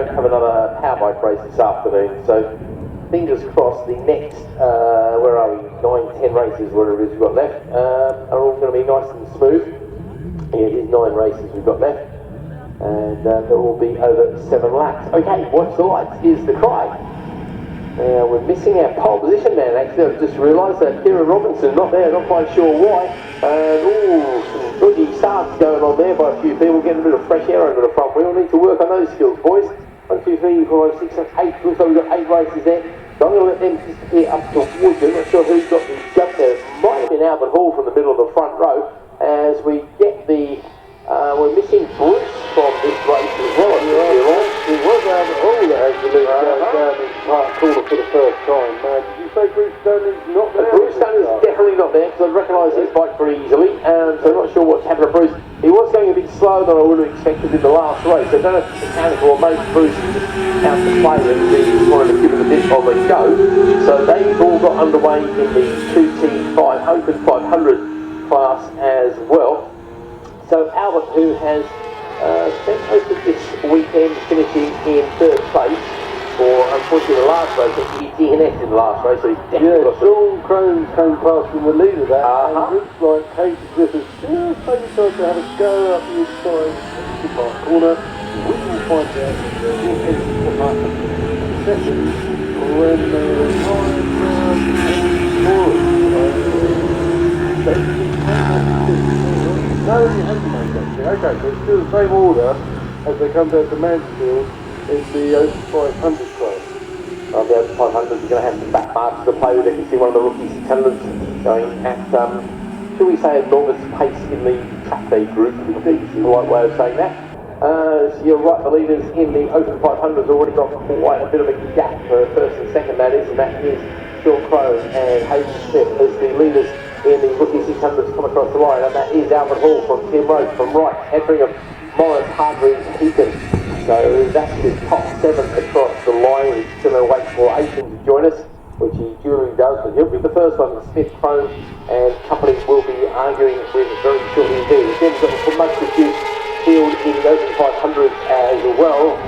don't have another power bike race this afternoon, so fingers crossed the next, where are we, 9, 10 races, whatever it is we've got left, are all going to be nice and smooth. Yeah, it is 9 races we've got left, and there will be over 7 laps. Okay, watch the lights is the cry. We're missing our pole position man, actually. I've just realised that Kieran Robinson not there, not quite sure why. And some dodgy starts going on there by a few people, getting a bit of fresh air over the front wheel. Need to work on those skills, boys. 1, 2, 3, 4, 5, 6, 7, 8. Looks like we've got 8 races there. So I'm going to let them disappear up towards them. Not sure who's got the jump there. It might have been Albert Hall from the middle of the front row. As we get the, we're missing Bruce from this race as well. It was Albert Hall that actually down in Park Corner for the first time. Did you say Bruce Dunn is not there? Bruce Dunn is definitely not there, because I recognise his bike very easily, so I'm not sure what's happened to Bruce. He was going a bit slower than I would have expected in the last race, so I don't know if it's mechanical or maybe Bruce is just out to play and he wanted to give it a bit of a go. So they've all got underway in the 2T5 Open 500 class as well. So Albert, who has spent most of this weekend finishing in 3rd place for, unfortunately, the last race, he DNF'd in the last race, so he's definitely got Sean Crone came past in the lead of that, and it looks like Katie Griffiths just maybe tried to have a go up the inside the Park Corner. We will find out who heads for Park second when the time no, he hasn't made that thing. Okay, so it's still the same order as they come down to Mansfield in the Open 500 class. On the Open 500, you're going to have some back marks to play with. You can see one of the Rookie600s going at, shall we say, enormous pace in the track day group. I think is the right way of saying that. So you're right, the leaders in the Open 500 has already got quite a bit of a gap for first and second, that is, and that is Sean Crone and Hayden Smith as the leaders in the Rookie600s come across the line, and that is Albert Hall from Tim Rhodes from right, Hedringham, Morris, Hargreaves, Heaton. So that's his top 7 across the line. He's going to wait for Aiton to join us, which he duly does, but he'll be the first one. Smith, Crone and company will be arguing with very shortly indeed. Again, we've got the most reduced field in the Open 500 as well.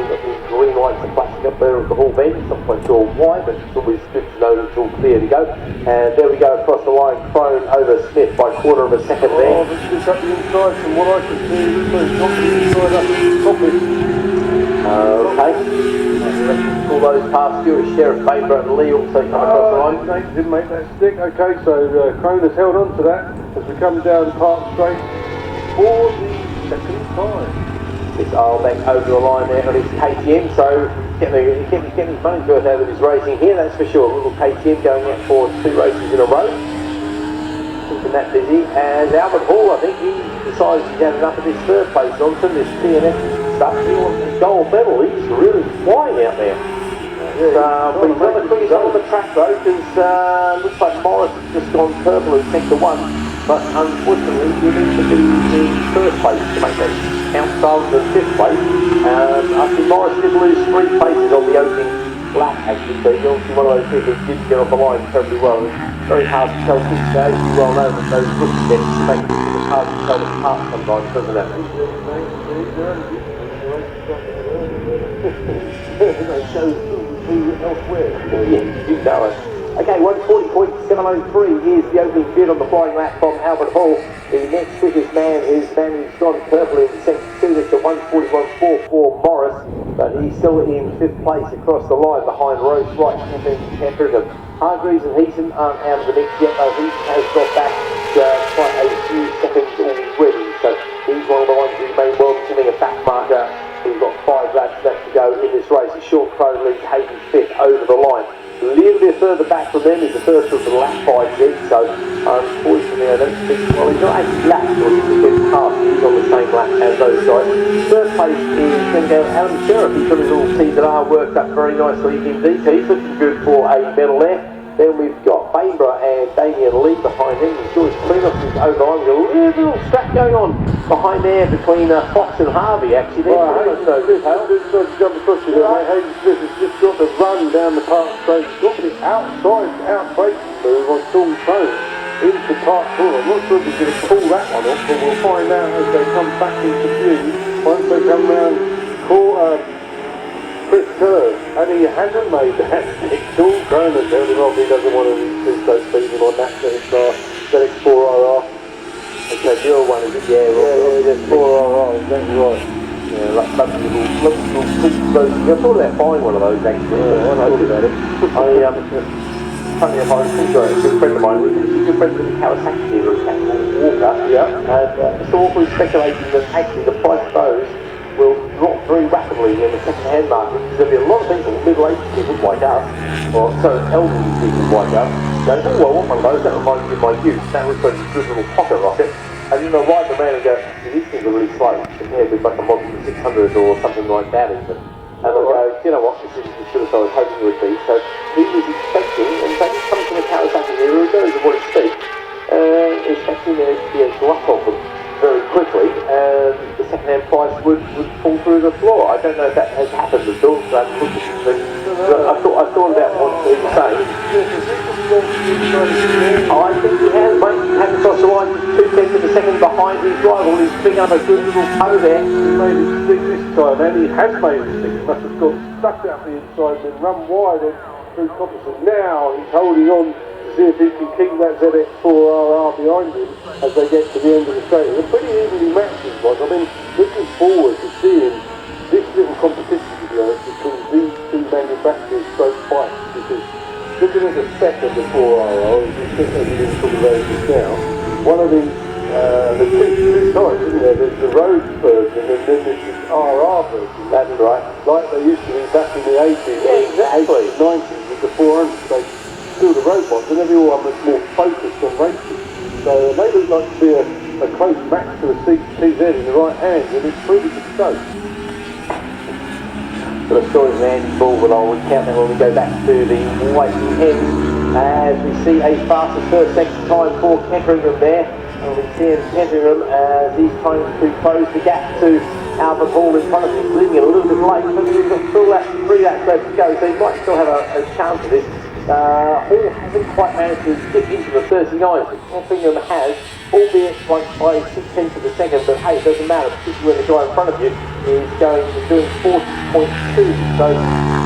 We've got the green lights are flashing up there at the Hall bend. Not quite sure why, but it's always good to know that it's all clear to go. And there we go across the line, Crone over Smith by 1/4 of a second there. Oh, but just up the inside from what I can see, it looks like top of the inside up top it. Okay. All those past Stuart, Sheriff, Bainborough and Lee also come across the line. Didn't make that stick. Okay, so Crone has held on to that as we come down Park Straight for the second time. This Arlbeck over the line there on his KTM, so getting his money's worth out of his racing here, that's for sure. Little KTM going out for 2 races in a row. Keeping that busy. And Albert Hall, I think he decides he's had enough of this 3rd place nonsense, this TNF stuff. He wants the gold medal. He's really flying out there. But he's not the quickest on the track though, because looks like Morris has just gone purple in sector 1. But unfortunately, you need to be in 1st place to make that count rather than 5th place. I think Morris did lose 3 places on the opening lap actually, so he's obviously one of those people who did get off the line terribly well. It's very hard to tell which days you well know that those rookie bets make it hard to tell them apart sometimes, doesn't it? They show who elsewhere. Yeah, you know it. Okay, 140.703 is the opening bid on the flying lap from Albert Hall. The next quickest man is man who's gone purple in sector 2, that's a 141.44 Morris, but he's still in 5th place across the line behind Rose Wright, Hedringham. Hargreaves and Heaton aren't out of the mix yet, though he has got back quite a few seconds already, so he's one of the ones who may well be getting a back marker. We've got 5 laps left to go in this race. A short Crone leads Hayden 5th over the line. A little bit further back from them is the first of the lap 5 so unfortunately I don't think, well, he's not actually lapped, or he's been passed, he's on the same lap as those guys. 3rd place is going to go Adam Sheriff. He's got his little T&R worked up very nicely indeed, so he's looking good for a medal there. Then we've got Bainborough and Damien Lee behind him. George Cleanoff is over the line. There's a little scrap going on behind there between Fox and Harvey actually. Hayden Smith has jump across you there, mate. Hayden Smith has just got the run down the Park Straight. He's got the out braking move on Sean Crone into Park Corner. I'm not sure if he's going to pull that one off, but we'll find out as they come back into view. Once they come round And he hasn't made that stick. Sean Cronin telling him off he doesn't want to do speeding on that ZX4RR. Okay, the other one is it? Yeah, that's 4RR, exactly right. Yeah, lovely little I thought about buying one of those actually. Yeah, I know about it. Funny enough, I was talking to a good friend of mine, who's a good friend of the Kawasaki dealer, Captain Walker. Yeah. And it's awfully speculating that actually the price of those will drop very rapidly in the second-hand market, because there'll be a lot of people, middle-aged people like us, or so elderly people like us, going, oh, well, I want one of those, that reminds me of my youth, that was a good little pocket rocket, and then they'll ride around and go, these things are really slow, compared with like a model 600 or something like that even. And they'll go, you know what, this is as good as I was hoping it would be. So he was expecting, and so he's coming from the Kawasaki era, who knows what he speaks, expecting there to be a glut of them very quickly, and the second-hand price would fall through the floor. I don't know if that has happened at all, so I haven't looked at it, but I thought about what he was saying. I think he has, mate. He came across the line 2/10 of a second behind his rival. He's picking up a good little toe there. He made his stick this time, and he has made his stick. He must have got stuck out the inside and then run wide on through Copperson. Now he's holding on to see if he can keep that ZX4RR behind him as they get to the end of the straight. They're pretty evenly matched, these ones. I mean, looking forward to seeing this little competition, to be honest, between these two manufacturers stroke bikes, because looking at the spec of the 4RR, as you didn't talk about it just now, one of the two types, isn't there? There's the road version and then there's the RR version. That's right. Like they used to be back in the 80s, Yeah, exactly. 90s with the 400s. They still the robots, and everyone was more focused on racing. So they look like to be a close match to a TZ in the right hand, and it's pretty good show. So the story of Andy Ball, but I'll recount that when we go back to the waiting end, as we see a fastest first second time for Ketteringham there. And we see Ketteringham as he's trying to close the gap to Albert Hall in front of him, leaving it a little bit late, but he's got three laps left to go, so he might still have a chance of this. Hall hasn't quite managed to dip into the 39, but Ketteringham has, albeit like by 6/10 of a second, but hey, it doesn't matter, particularly when the guy in front of you is doing 40.2, so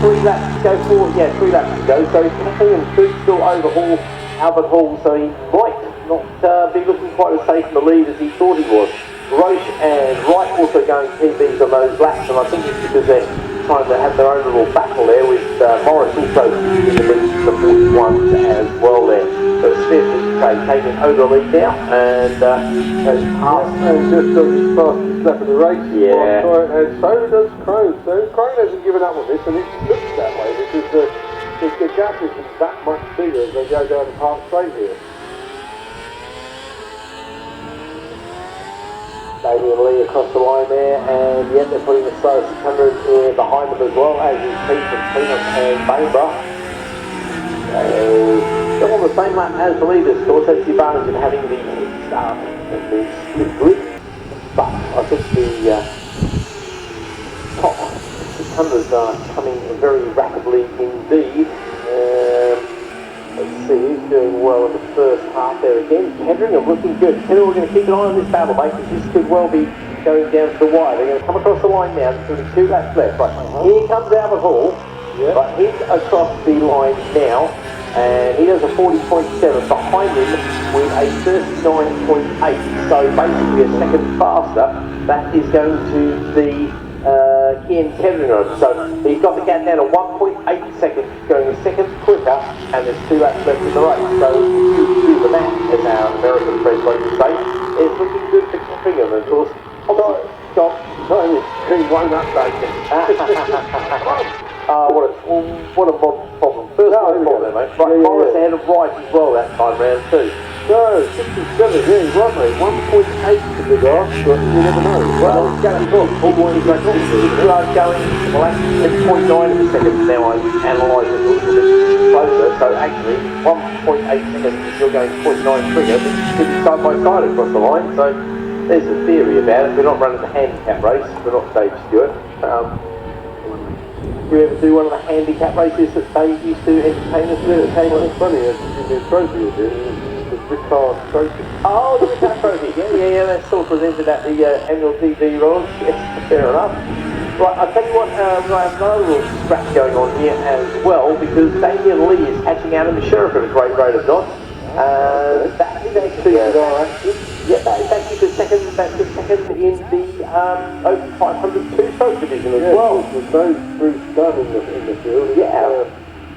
3 laps to go for, 3 laps to go, so Ketteringham should still overhaul Albert Hall, so he might not be looking quite as safe in the lead as he thought he was. Roche and Wright also going PBs on those laps, and I think it's because they're trying to have their own little battle there with Morris also in the lead to the 41s as well there. So Smith is taking over the lead now, and goes past. And just got his fastest lap of the race. Yeah. And so does Crone. So Crone hasn't given up on this, and it looks that way because the gap isn't that much bigger as they go down the Park Straight here. Damien Lee across the line there, and yet they're putting the slow 600 behind them as well, as is Pete from Peanut and Bainborough. Still on the same lap as the leaders, of course. That's the advantage of having the start and the split grid, but I think the top 600s are coming very rapidly indeed. Let's see, he's doing well in the first half there again. Ketteringham looking good. Ketteringham, we're going to keep an eye on this battle, mate, because this could well be going down to the wire. They're going to come across the line now. There's only 2 laps left. Right, here comes Albert Hall. Yeah. But he's across the line now, and he does a 40.7 behind him with a 39.8. So basically a second faster. That is going to be Ian Ketteringham. So he's got the gap down to 1.8 seconds, going a second quicker, and there's 2 laps left in the race. So do the math, as our American friends like to say. It's looking good for Ketteringham, of course. No, he won't update it. What a problem. First problem there, mate. Right, Morris ahead of Wright as well that time round too. No, 67, yeah, he's right, mate. 1.8 to the guy, but you never know. Well, it's going on. All the way back on. You are going, well, actually 0.9 of a second now. I analyse it a little bit closer. So actually, 1.8 seconds if you're going 0.9 quicker, but you could be side by side across the line. So there's a theory about it. We're not running the handicap race. We're not Dave Stewart. Do you ever do one of the handicap races that Dave used to entertain us with? Well, it's funny, it's a trophy it is. The Ricard Trophy. Oh, the Ricard Trophy, yeah, that's still presented at the annual TV Royals. Yes, fair enough. Right, I'll tell you what, I have another little scrap going on here as well, because Damien Lee is catching out in the Sheriff at a great rate of knots. That is actually, that is actually the second in the Open 500 two-stroke division as well. There's no Bruce Dunn in the field.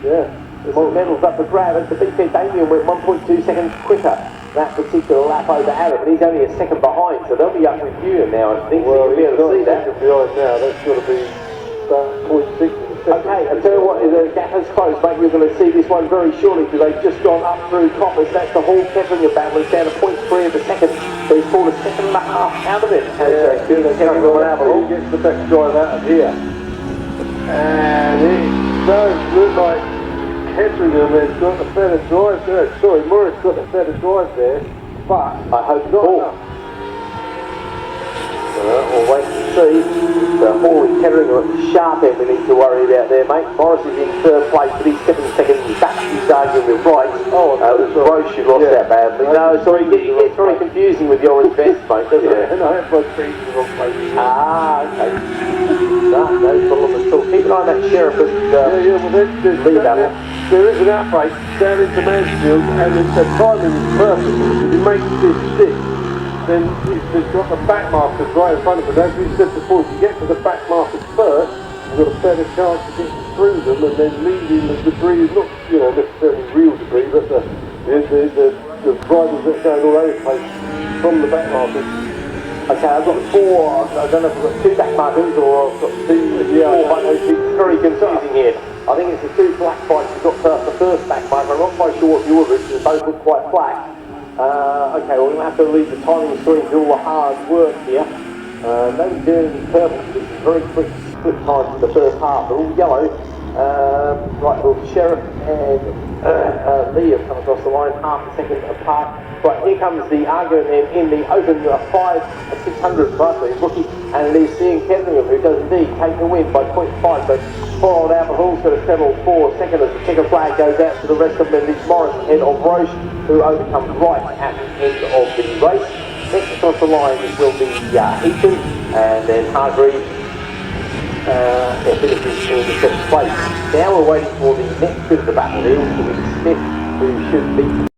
There's some medals up for grab, and to be fair, Damien went 1.2 seconds quicker that particular lap over Adam, but he's only a second behind, so they'll be up with you now, I think, so you'll be able to see that. Behind now, that's got to be about 0.6 of a second. Okay, I'll tell you what, the gap has closed, mate. You're going to see this one very shortly, because they've just gone up through Coppers. That's the whole Kettering battle. It's down to 0.3 of a second, so he's pulled a second and a half out of it. He gets the best drive out of here. And it does look like Ketteringham has got a better drive there. Sorry, Morris got a better drive there, but I hope not not. enough. We'll wait and see. The Hall and Ketteringham at the sharp end we need to worry about there, mate. Morris is in third place, but he's 7 seconds back. He's arguing with Wright. It was Roche who lost that badly. No, sorry, it gets very confusing with your invest, mate, doesn't it? And I have my feet in the wrong place. Okay. No problem at all. Keep an eye on that Sheriff and there is an outbreak down into Mansfield, and the timing is perfect. If he makes this stick, then he's got the back markers right in front of him. As we said before, if you get to the back markers first, you've got a better chance of getting through them and then leaving the debris, not necessarily real debris, but the drivers that are going all over the place from the back markers. Okay, I've got four, I don't know if I've got two back markers or I've got four buttons. It's very confusing here. I think it's the two black bikes who got past the first back marker. I'm not quite sure what the order is, because both look quite flat. Okay, well, we're going to have to leave the timing screen to do all the hard work here. Nobody doing any purple, this is very quick split times in the first half. They're all yellow. Right, well, Sheriff and Lee have come across the line, half a second apart. Right, here comes the argument then in the Open 600 class, he's rookie, and it is seeing Ketteringham, who does indeed take the win by 0.5, but followed Albert Hall's going to settle for second as the checker flag goes out to the rest of them, and it's Morris ahead of Roche, who overcomes right at the end of the race. Next across the line will be Heaton, and then Hargreaves finishes in the 7th place. Now we're waiting for the next bit of the battle here, which will be Smith, who should be